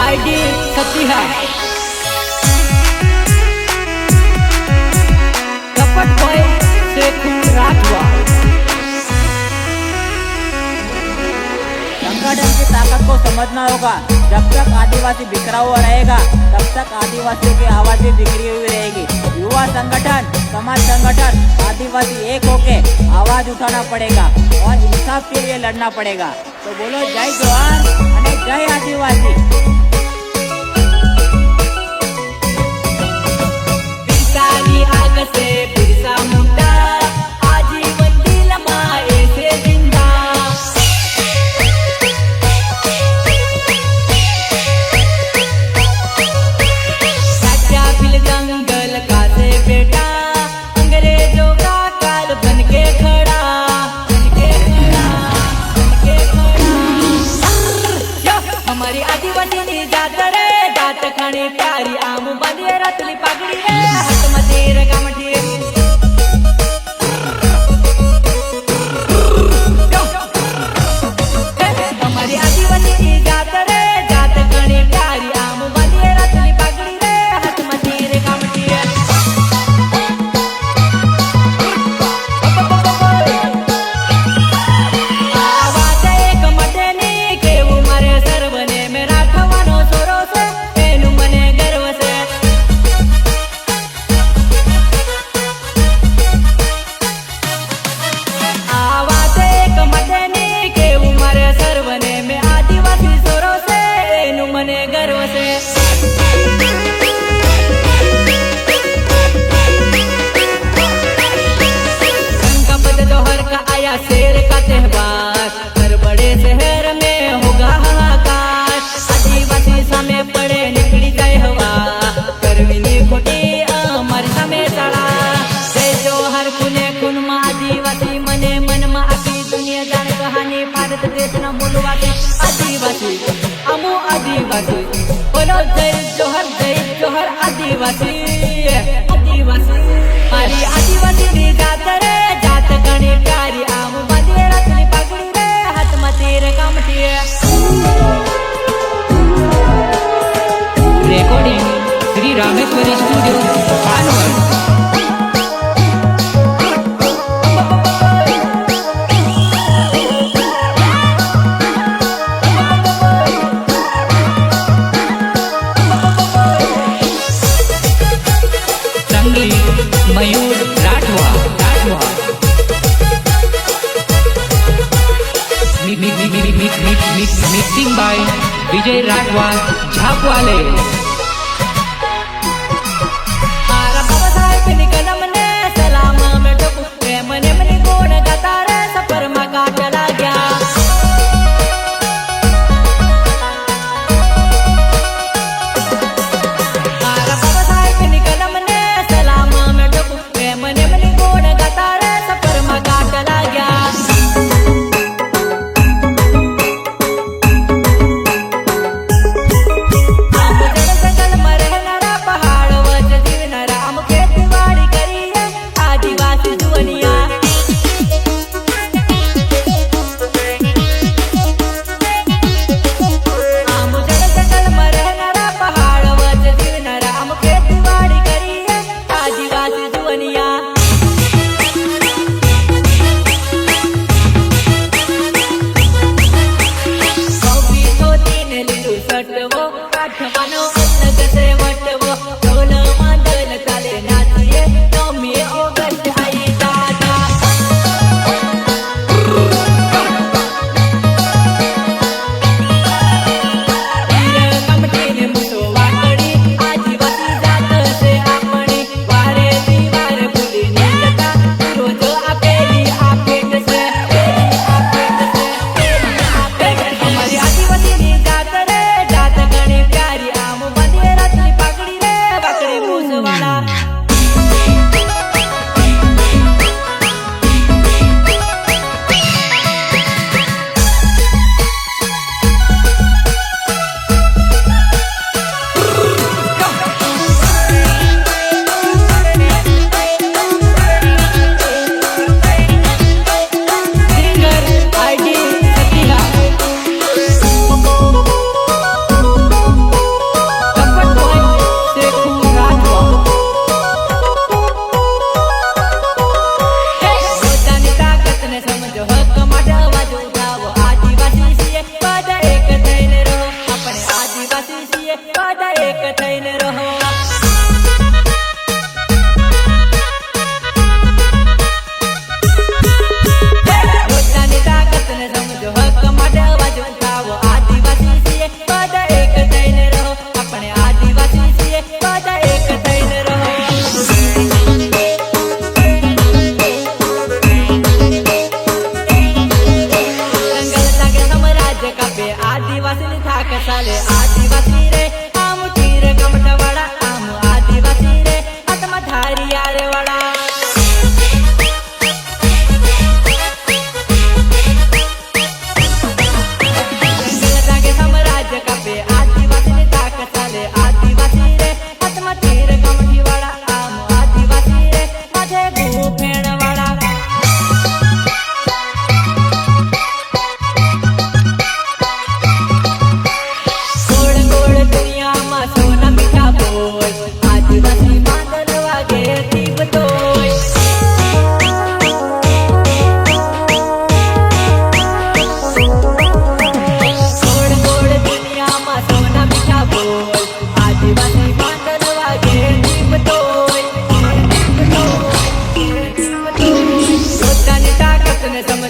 ID सती है कपट भाई शेखू राठवा। संगठन की ताकत को समझना होगा। जब तक आदिवासी बिखरा हुआ रहेगा तब तक आदिवासियों की आवाज भी बिखरी हुई रहेगी। युवा संगठन, समाज संगठन, आदिवासी एक होके आवाज उठाना पड़ेगा और इंसाफ के लिए लड़ना पड़ेगा। तो बोलो जय जवान और जय आदिवासी। बिरसानी आग से बिरसा मुंडा आजीवन दिल माए से जिंदा। राजा बिल जंगल का से बेटा अंग्रेजों का काल बन के खड़ा, बन के खड़ा, बन के खड़ा। हमारी आदिवासी नी जात रे जात खानी प्यारी आम बंदिए रतली पगड़ी रे हाथ मतीर गमठी। हमारी आदिवासी नी जात रे जात खानी प्यारी आम बंदिए रतली पगड़ी रे हाथ मतीर गमठी। आवाज एक मटेनी के उमरे सर्वने में राठवानो सोरो से एनु मने गर्व से। आवाज एक मटेनी के उमरे सर्वने में आदिवासी सोरो से एनु मने गर्व से। संगम दोहर का आया शेर का त्योहार, हर बड़े शहर में होगा हाहाकार। आदिवासी समय पड़े निकली जाए हवा, करविनी खोटी अमर समय सड़ा। जय जोहर कुने खुन मा आदिवासी मने मन मा आखी दुनिया जान कहानी भारत देश न बोलवासी। आदिवासी अमु आदिवासी बोलो जय जोहर आदिवासी। आदिवासी मारी आदिवासी नी जात रे जात गणी प्यारी आम बंदिए रतली पगड़ी रे हाथ मतीर कमठी। Recording Shri Rameshwari studio Panwal. संगीत मयूर राठवा। Mixing by Vijay Rathwa Jhapwale. आरा बाबा साहेब निकलम ने सलामा में टोकू प्रेम ने मनी गोण गाता रे सफर मा का चला गया। आरा बाबा साहेब निकलम ने सलामा में टोकू प्रेम ने मनी गोण गाता रे सफर मा का चला गया। आम जड़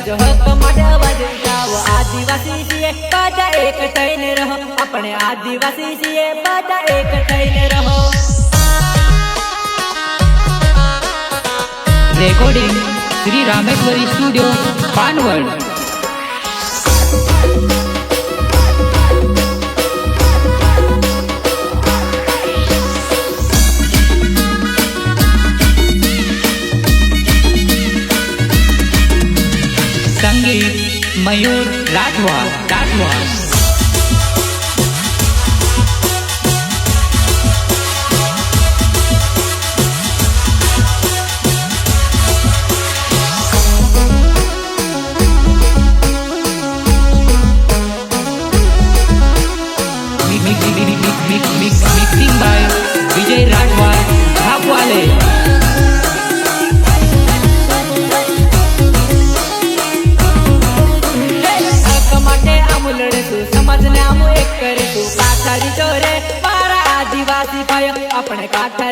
જો હક માટે અવાજ ઉઠાવો આદિવાસી છીએ બધા એક થઈને રહો આપણે આદિવાસી છીએ બધા એક થઈને રહો રેકોર્ડિંગ શ્રી રામેશ્વરી સ્ટુડિયો પાનવડ સંગીત મયુર રાઠવા મિક્સિંગ બાય વિજય રાઠવા ઝાપવાલે સમાજને આમ એક કરીશું કાઠારી ચોરે મારા આદિવાસી ભાઈઓ આપણે કાઠા